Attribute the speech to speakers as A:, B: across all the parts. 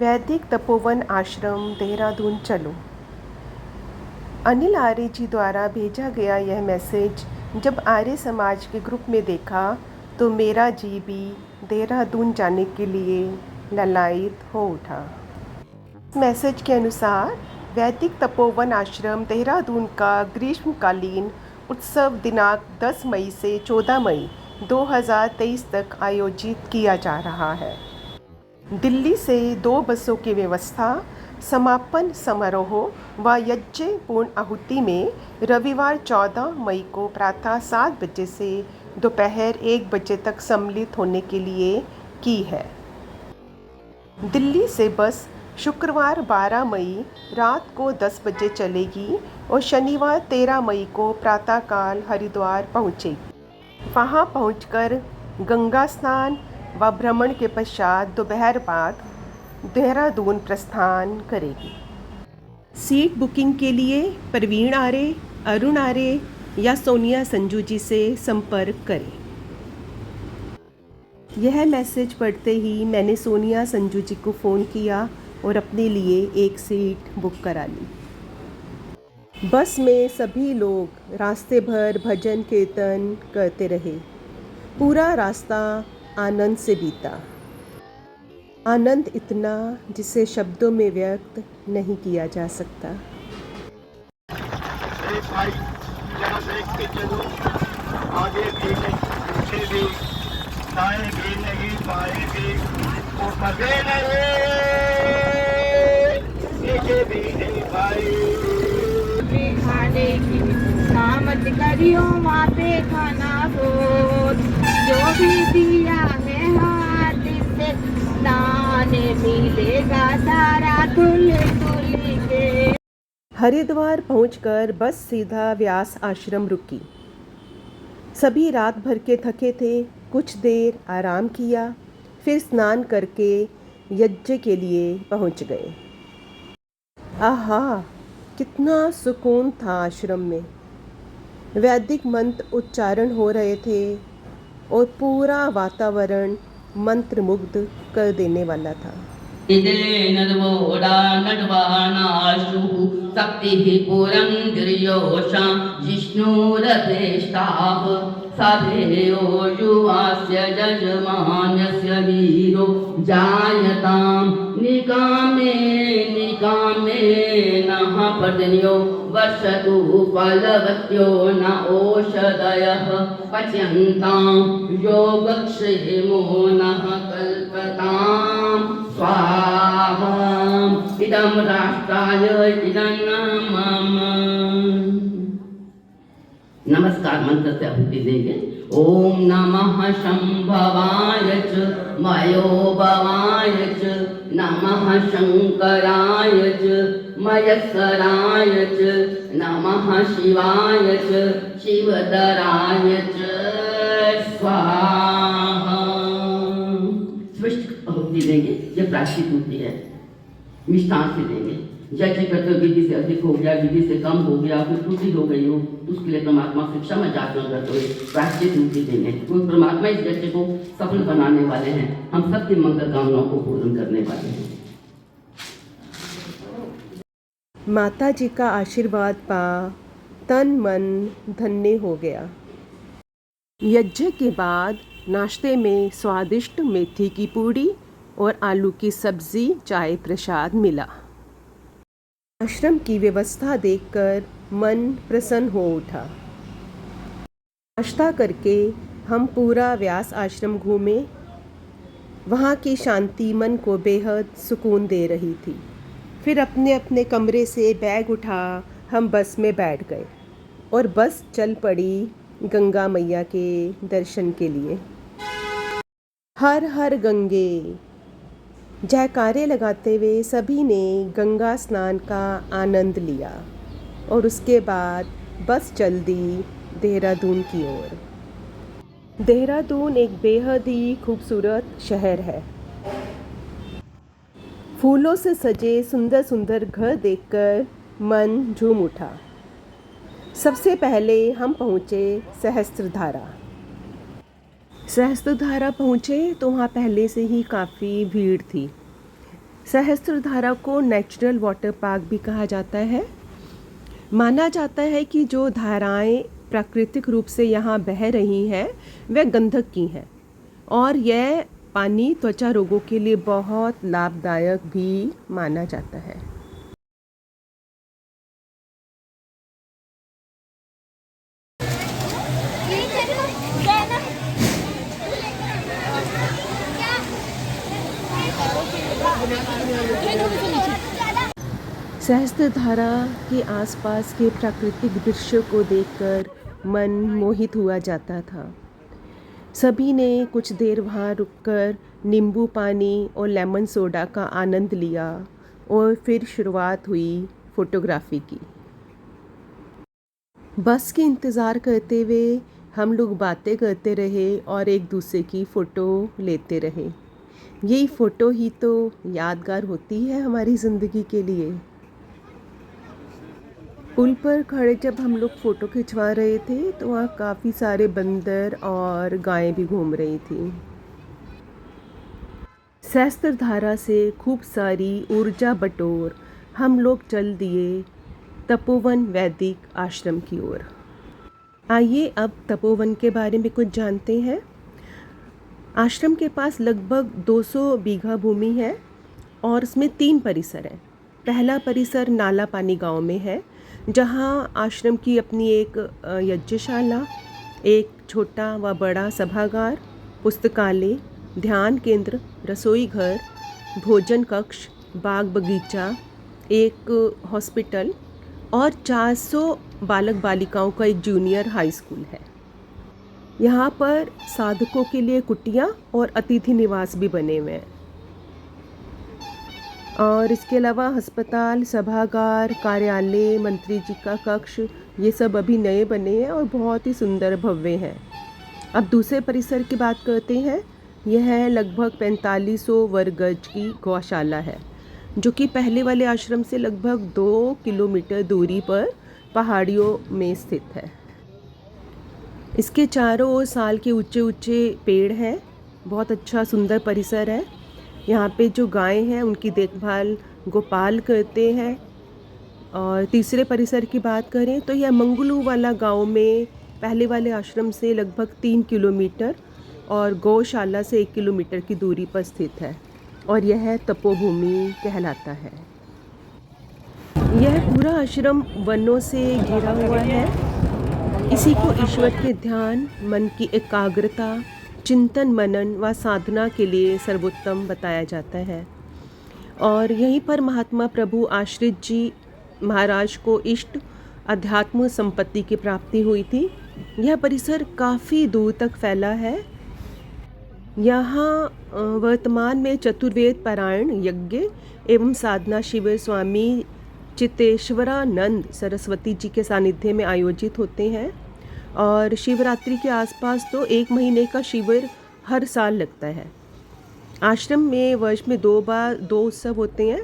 A: वैदिक तपोवन आश्रम देहरादून चलो। अनिल आर्य जी द्वारा भेजा गया यह मैसेज जब आर्य समाज के ग्रुप में देखा तो मेरा जी भी देहरादून जाने के लिए ललायित हो उठा। इस मैसेज के अनुसार वैदिक तपोवन आश्रम देहरादून का ग्रीष्मकालीन उत्सव दिनांक 10 मई से 14 मई 2023 तक आयोजित किया जा रहा है। दिल्ली से 2 बसों की व्यवस्था, समापन समारोह व यज्ञ पूर्ण आहुति में रविवार 14 मई को प्रातः 7 बजे से दोपहर 1 बजे तक सम्मिलित होने के लिए की है। दिल्ली से बस शुक्रवार 12 मई रात को 10 बजे चलेगी और शनिवार 13 मई को प्रातःकाल हरिद्वार पहुँचेगी। वहाँ पहुँचकर गंगा स्नान व भ्रमण के पश्चात दोपहर बाद देहरादून प्रस्थान करेगी। सीट बुकिंग के लिए प्रवीण आर्य, अरुण आर्य या सोनिया संजू जी से संपर्क करें। यह मैसेज पढ़ते ही मैंने सोनिया संजू जी को फ़ोन किया और अपने लिए एक सीट बुक करा ली। बस में सभी लोग रास्ते भर भजन कीर्तन करते रहे। पूरा रास्ता आनंद से बीता। आनंद इतना जिसे शब्दों में व्यक्त नहीं किया जा सकता।
B: भाई जरा देखते चलो, आगे भी नहीं, पीछे भी, दाएं भी नहीं, बाएं भी, ऊपर भी नहीं, नीचे भी नहीं भाई।
C: खाने की सामत करियो वहाँ पे खाना हो, जो भी दिया है हाथ से दाने मिलेगा सारा धुल धुल के।
A: हरिद्वार पहुंचकर बस सीधा व्यास आश्रम रुकी। सभी रात भर के थके थे। कुछ देर आराम किया, फिर स्नान करके यज्ञ के लिए पहुंच गए। आहा, कितना सुकून था आश्रम में। वैदिक मंत्र उच्चारण हो रहे थे और पूरा वातावरण मंत्रमुग्ध कर देने वाला था।
D: जजमान्यस्य वीरो जायतां निकामे निकामे नः पर्जन्यो वर्षतु फलवत्यो न ओषधयः पच्यन्तां योगक्षेमो नः कल्पतां स्वाहा। इदं राष्ट्राय इदं मम। नमस्कार मंत्र से आहुति देंगे। ओम नमः शंभवाय च मयोभवाय च नमः शंकराय च मयस्कराय च नमः शिवाय च शिवधराय च स्वाहा। स्पष्ट आहुति देंगे। ये प्रायश्चित होती है, मिष्टान से देंगे। जैसे करते विधि से अधिक हो गया, विधि से कम हो गया, फिर त्रुटि हो गई हो तो उसके लिए परमात्मा से क्षमा याचना करते हुए प्रायश्चित मुक्ति देंगे। वो परमात्मा इस यज्ञ को सफल बनाने वाले हैं। हम सबकी मंगल कामनाओं को पूर्ण करने वाले हैं।
A: माता जी का आशीर्वाद पा तन मन धन्य हो गया। यज्ञ के बाद नाश्ते में स्वादिष्ट मेथी की पूड़ी और आलू की सब्जी, चाय प्रसाद मिला। आश्रम की व्यवस्था देखकर मन प्रसन्न हो उठा। नाश्ता करके हम पूरा व्यास आश्रम घूमे। वहाँ की शांति मन को बेहद सुकून दे रही थी। फिर अपने अपने कमरे से बैग उठा हम बस में बैठ गए और बस चल पड़ी गंगा मैया के दर्शन के लिए। हर हर गंगे जयकारे लगाते हुए सभी ने गंगा स्नान का आनंद लिया और उसके बाद बस चल दी देहरादून की ओर। देहरादून एक बेहद ही खूबसूरत शहर है। फूलों से सजे सुंदर सुंदर घर देखकर मन झूम उठा। सबसे पहले हम पहुँचे सहस्त्रधारा। सहस्त्रधारा पहुँचे तो वहाँ पहले से ही काफ़ी भीड़ थी। सहस्त्रधारा को नेचुरल वाटर पार्क भी कहा जाता है। माना जाता है कि जो धाराएं प्राकृतिक रूप से यहाँ बह रही हैं वह गंधक की हैं और यह पानी त्वचा रोगों के लिए बहुत लाभदायक भी माना जाता है। सहस्त्रधारा के आसपास के प्राकृतिक दृश्य को देखकर मन मोहित हुआ जाता था। सभी ने कुछ देर वहाँ रुककर नींबू पानी और लेमन सोडा का आनंद लिया और फिर शुरुआत हुई फोटोग्राफी की। बस के इंतज़ार करते हुए हम लोग बातें करते रहे और एक दूसरे की फ़ोटो लेते रहे। यही फ़ोटो ही तो यादगार होती है हमारी ज़िंदगी के लिए। पुल पर खड़े जब हम लोग फ़ोटो खिंचवा रहे थे तो वहाँ काफ़ी सारे बंदर और गायें भी घूम रही थी। सहस्त्रधारा से खूब सारी ऊर्जा बटोर हम लोग चल दिए तपोवन वैदिक आश्रम की ओर। आइए अब तपोवन के बारे में कुछ जानते हैं। आश्रम के पास लगभग 200 बीघा भूमि है और उसमें 3 परिसर हैं। पहला परिसर नाला पानी गांव में है, जहां आश्रम की अपनी एक यज्ञशाला, एक छोटा व बड़ा सभागार, पुस्तकालय, ध्यान केंद्र, रसोई घर, भोजन कक्ष, बाग बगीचा, एक हॉस्पिटल और 400 बालक बालिकाओं का एक जूनियर हाई स्कूल है। यहाँ पर साधकों के लिए कुटिया और अतिथि निवास भी बने हुए हैं और इसके अलावा अस्पताल, सभागार, कार्यालय, मंत्री जी का कक्ष, ये सब अभी नए बने हैं और बहुत ही सुंदर भव्य हैं। अब दूसरे परिसर की बात करते हैं। यह लगभग 4500 वर्ग गज की गौशाला है, जो कि पहले वाले आश्रम से लगभग 2 किलोमीटर दूरी पर पहाड़ियों में स्थित है। इसके चारों ओर साल के ऊंचे ऊंचे पेड़ हैं। बहुत अच्छा सुंदर परिसर है। यहाँ पे जो गायें हैं उनकी देखभाल गोपाल करते हैं। और तीसरे परिसर की बात करें तो यह मंगलू वाला गांव में पहले वाले आश्रम से लगभग 3 किलोमीटर और गौशाला से 1 किलोमीटर की दूरी पर स्थित है और यह तपोभूमि कहलाता है। यह पूरा आश्रम वनों से घिरा हुआ है। इसी को ईश्वर के ध्यान, मन की एकाग्रता, चिंतन मनन व साधना के लिए सर्वोत्तम बताया जाता है। और यहीं पर महात्मा प्रभु आश्रित जी महाराज को इष्ट अध्यात्म संपत्ति की प्राप्ति हुई थी। यह परिसर काफ़ी दूर तक फैला है। यहाँ वर्तमान में चतुर्वेद पारायण यज्ञ एवं साधना शिविर स्वामी चित्तेश्वरानंद सरस्वती जी के सानिध्य में आयोजित होते हैं और शिवरात्रि के आसपास तो 1 महीने का शिविर हर साल लगता है। आश्रम में वर्ष में 2 बार 2 उत्सव होते हैं।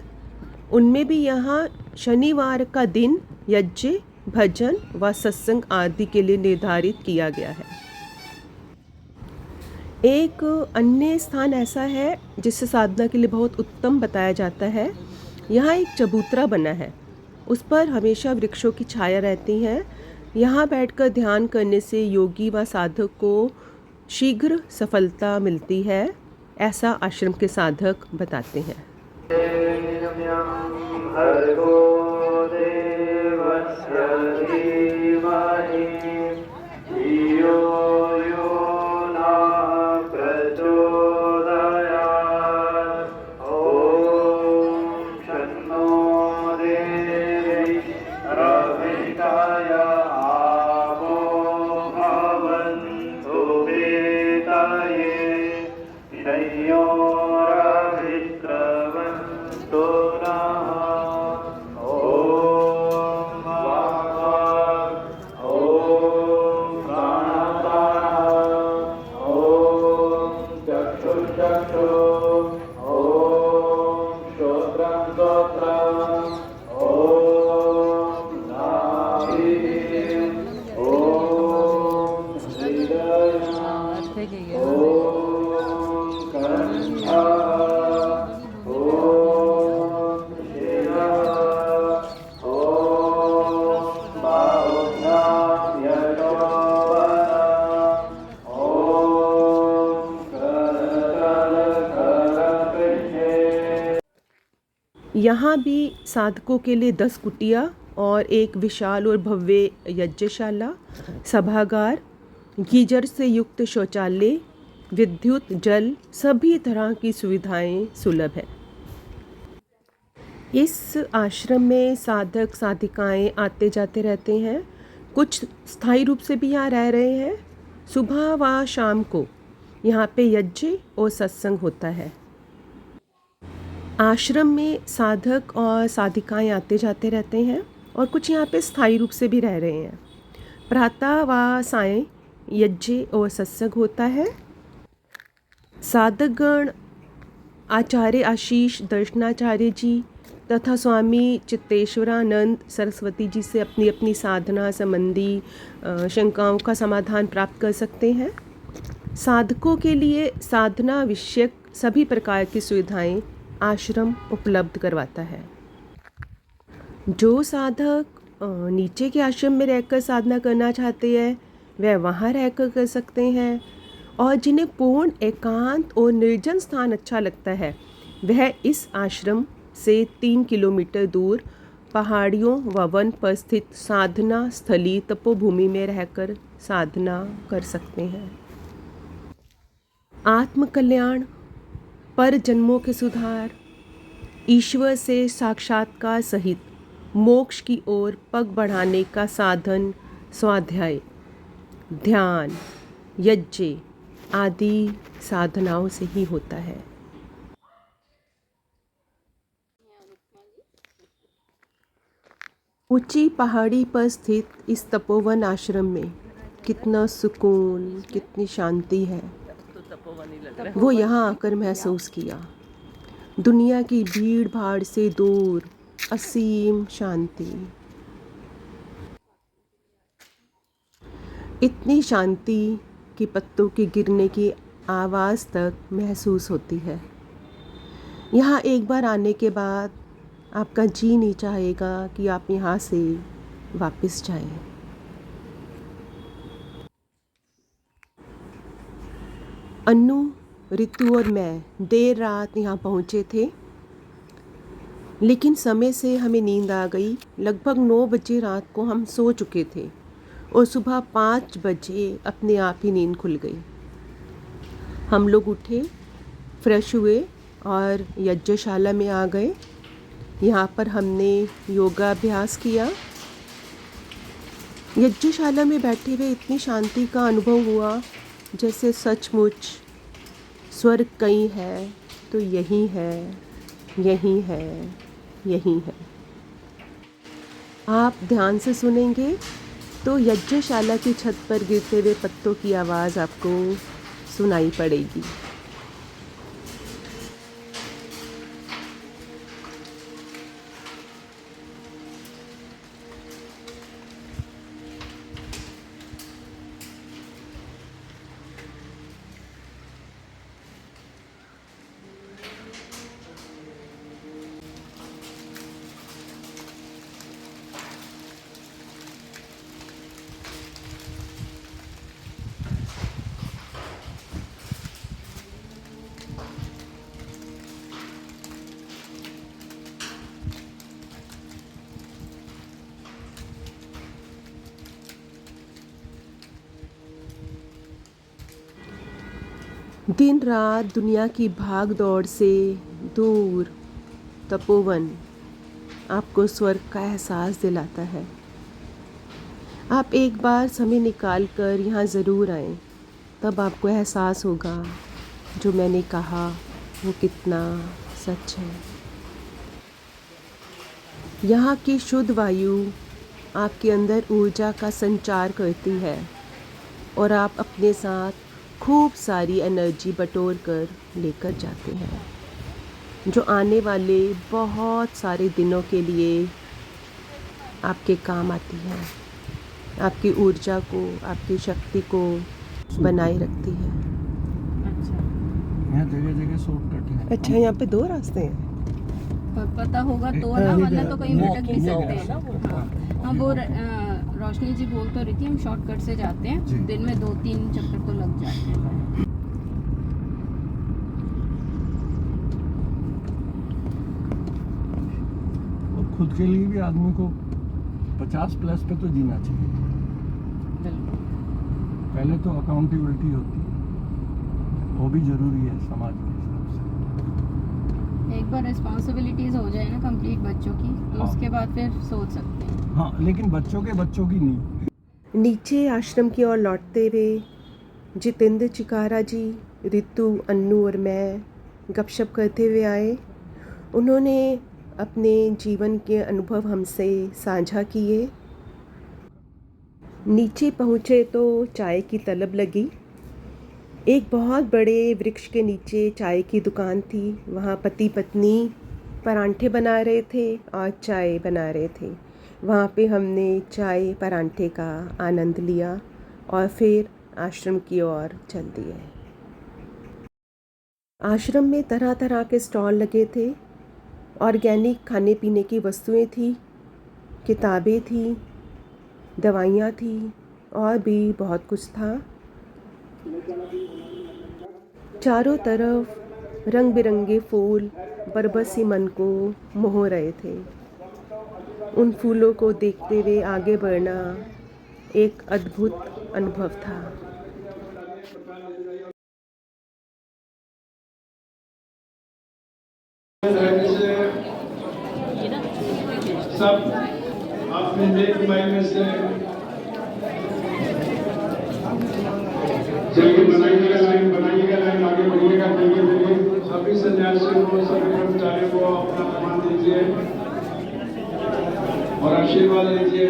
A: उनमें भी यहाँ शनिवार का दिन यज्ञ, भजन व सत्संग आदि के लिए निर्धारित किया गया है। एक अन्य स्थान ऐसा है जिसे साधना के लिए बहुत उत्तम बताया जाता है। यहाँ एक चबूतरा बना है, उस पर हमेशा वृक्षों की छाया रहती है। यहाँ बैठकर ध्यान करने से योगी व साधक को शीघ्र सफलता मिलती है, ऐसा आश्रम के साधक बताते हैं।
B: ओम
A: यहाँ भी साधकों के लिए 10 कुटिया और एक विशाल और भव्य यज्ञशाला, सभागार, गीजर से युक्त शौचालय, विद्युत, जल, सभी तरह की सुविधाएं सुलभ है। इस आश्रम में साधक साधिकाएं आते जाते रहते हैं, कुछ स्थायी रूप से भी यहाँ रह रहे हैं। सुबह व शाम को यहाँ पे यज्ञ और सत्संग होता है। आश्रम में साधक और साधिकाएं आते जाते रहते हैं और कुछ यहाँ पे स्थायी रूप से भी रह रहे हैं। प्रातः व सायं यज्ञ और सत्संग होता है। साधकगण आचार्य आशीष दर्शनाचार्य जी तथा स्वामी चित्तेश्वरानंद सरस्वती जी से अपनी अपनी साधना संबंधी शंकाओं का समाधान प्राप्त कर सकते हैं। साधकों के लिए साधना विषयक सभी प्रकार की सुविधाएं आश्रम उपलब्ध करवाता है। जो साधक नीचे के आश्रम में रहकर साधना करना चाहते हैं वह वहाँ रहकर कर सकते हैं, और जिन्हें पूर्ण एकांत और निर्जन स्थान अच्छा लगता है वह इस आश्रम से 3 किलोमीटर दूर पहाड़ियों व वन पर स्थित साधना स्थली तपोभूमि में रहकर साधना कर सकते हैं। आत्मकल्याण, पर जन्मों के सुधार, ईश्वर से साक्षात्कार सहित मोक्ष की ओर पग बढ़ाने का साधन स्वाध्याय, ध्यान, यज्ञ आदि साधनाओं से ही होता है। ऊंची पहाड़ी पर स्थित इस तपोवन आश्रम में कितना सुकून, कितनी शांति है, वो यहाँ आकर महसूस किया। दुनिया की भीड़ भाड़ से दूर असीम शांति, इतनी शांति कि पत्तों के गिरने की आवाज़ तक महसूस होती है। यहाँ एक बार आने के बाद आपका जी नहीं चाहेगा कि आप यहाँ से वापस जाएं। अन्नू, रितु और मैं देर रात यहाँ पहुँचे थे, लेकिन समय से हमें नींद आ गई। लगभग 9 बजे रात को हम सो चुके थे और सुबह 5 बजे अपने आप ही नींद खुल गई। हम लोग उठे, फ्रेश हुए और यज्ञशाला में आ गए। यहाँ पर हमने योगाभ्यास किया। यज्ञशाला में बैठे हुए इतनी शांति का अनुभव हुआ जैसे सचमुच स्वर्ग कहीं है तो यही है, यही है, यही है। आप ध्यान से सुनेंगे तो यज्ञशाला की छत पर गिरते हुए पत्तों की आवाज़ आपको सुनाई पड़ेगी। दिन रात दुनिया की भाग दौड़ से दूर तपोवन आपको स्वर्ग का एहसास दिलाता है। आप एक बार समय निकाल कर यहाँ ज़रूर आएं, तब आपको एहसास होगा जो मैंने कहा वो कितना सच है। यहाँ की शुद्ध वायु आपके अंदर ऊर्जा का संचार करती है और आप अपने साथ खूब सारी एनर्जी बटोर कर लेकर जाते हैं, जो आने वाले बहुत सारे दिनों के लिए आपके काम आती है, आपकी ऊर्जा को, आपकी शक्ति को बनाए रखती है।
B: यहाँ जगह जगह शॉर्टकट है।
A: अच्छा, यहाँ पे 2 रास्ते हैं।
C: पता होगा तो ना, वरना तो कहीं भटक भी सकते हैं। हाँ, वो रोशनी जी बोल तो रही थी हम शॉर्टकट से जाते हैं, दिन में 2-3 चक्कर तो लग जाते हैं।
E: खुद के लिए भी आदमी को 50 प्लस पे तो जीना चाहिए। पहले तो अकाउंटेबिलिटी होती है, वो भी ज़रूरी है समाज के हिसाब से।
F: एक बार रिस्पॉन्सिबिलिटीज हो जाए ना कंप्लीट बच्चों की, तो
E: हाँ।
F: उसके बाद फिर सोच सकते हैं।
E: हाँ, लेकिन बच्चों की नहीं।
A: नीचे आश्रम की ओर लौटते हुए जितेंद्र चिकारा जी, रितु, अन्नू और मैं गपशप करते हुए आए। उन्होंने अपने जीवन के अनुभव हमसे साझा किए। नीचे पहुँचे तो चाय की तलब लगी। एक बहुत बड़े वृक्ष के नीचे चाय की दुकान थी। वहाँ पति पत्नी परांठे बना रहे थे और चाय बना रहे थे। वहाँ पे हमने चाय परांठे का आनंद लिया और फिर आश्रम की ओर चल दिए। आश्रम में तरह तरह के स्टॉल लगे थे। ऑर्गेनिक खाने पीने की वस्तुएं थी, किताबें थी, दवाइयाँ थी और भी बहुत कुछ था। चारों तरफ रंग बिरंगे फूल बरबसी मन को मोह रहे थे। उन फूलों को देखते हुए आगे बढ़ना एक अद्भुत अनुभव था।
G: सब अपने नेक में से चलिए बनाइएगा लाइन आगे बढ़िएगा, चलिए सभी सन्यासियों को, सभी कर्मचारियों को अपना प्रमाण दीजिए और आशीर्वाद लीजिए।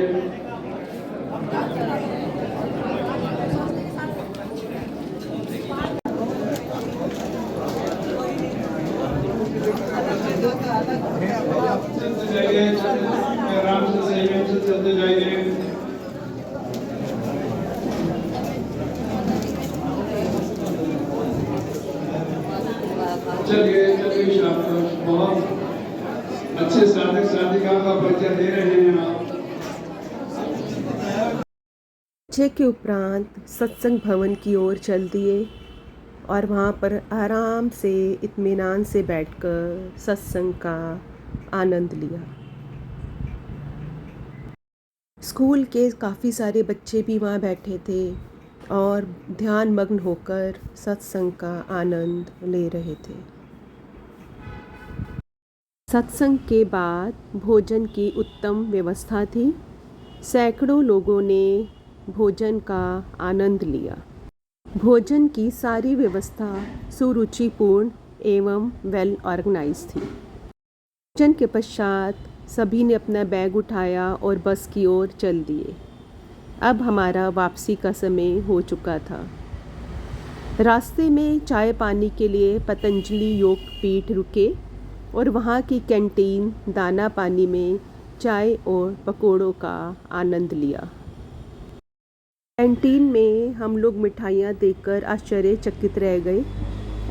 G: चलते जाइए, आराम से संयम से चलते जाइए। चलिए शाबाश, बहुत अच्छे साधक साधिकाओं का परिचय दे रहे हैं आप।
A: के उपरांत सत्संग भवन की ओर चल दिए और वहाँ पर आराम से इत्मीनान से बैठकर सत्संग का आनंद लिया। स्कूल के काफ़ी सारे बच्चे भी वहाँ बैठे थे और ध्यान मग्न होकर सत्संग का आनंद ले रहे थे। सत्संग के बाद भोजन की उत्तम व्यवस्था थी। सैकड़ों लोगों ने भोजन का आनंद लिया। भोजन की सारी व्यवस्था सुरुचिपूर्ण एवं वेल ऑर्गेनाइज थी। भोजन के पश्चात सभी ने अपना बैग उठाया और बस की ओर चल दिए। अब हमारा वापसी का समय हो चुका था। रास्ते में चाय पानी के लिए पतंजलि योग पीठ रुके और वहाँ की कैंटीन दाना पानी में चाय और पकोड़ों का आनंद लिया। कैंटीन में हम लोग मिठाइयाँ देखकर आश्चर्यचकित रह गए।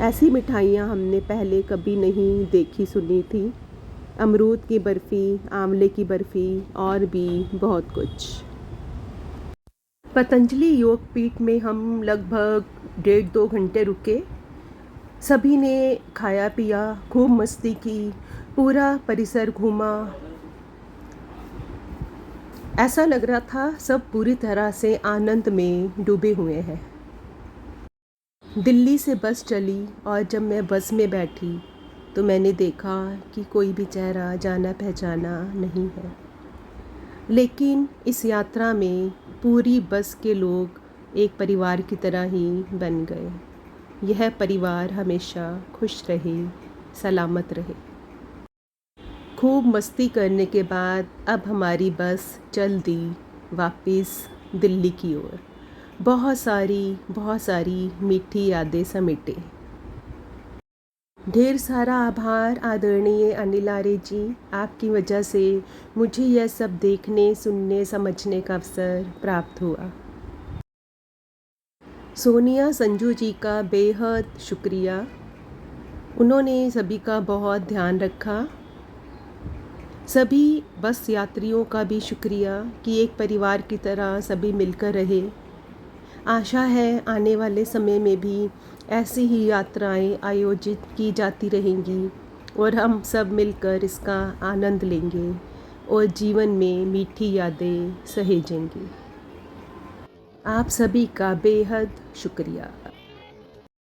A: ऐसी मिठाइयाँ हमने पहले कभी नहीं देखी सुनी थी। अमरूद की बर्फ़ी, आंवले की बर्फ़ी और भी बहुत कुछ। पतंजलि योग पीठ में हम लगभग 1.5-2 घंटे रुके। सभी ने खाया पिया, खूब मस्ती की, पूरा परिसर घूमा। ऐसा लग रहा था सब पूरी तरह से आनंद में डूबे हुए हैं। दिल्ली से बस चली और जब मैं बस में बैठी तो मैंने देखा कि कोई भी चेहरा जाना पहचाना नहीं है। लेकिन इस यात्रा में पूरी बस के लोग एक परिवार की तरह ही बन गए। यह परिवार हमेशा खुश रहे, सलामत रहे। खूब मस्ती करने के बाद अब हमारी बस चल दी वापस दिल्ली की ओर। बहुत सारी मीठी यादें समेटे। ढेर सारा आभार आदरणीय अनिल आर्य जी, आपकी वजह से मुझे यह सब देखने, सुनने, समझने का अवसर प्राप्त हुआ। सोनिया संजू जी का बेहद शुक्रिया। उन्होंने सभी का बहुत ध्यान रखा। सभी बस यात्रियों का भी शुक्रिया कि एक परिवार की तरह सभी मिलकर रहे। आशा है आने वाले समय में भी ऐसी ही यात्राएं आयोजित की जाती रहेंगी और हम सब मिलकर इसका आनंद लेंगे। और जीवन में मीठी यादें सहेजेंगे। आप सभी का बेहद शुक्रिया।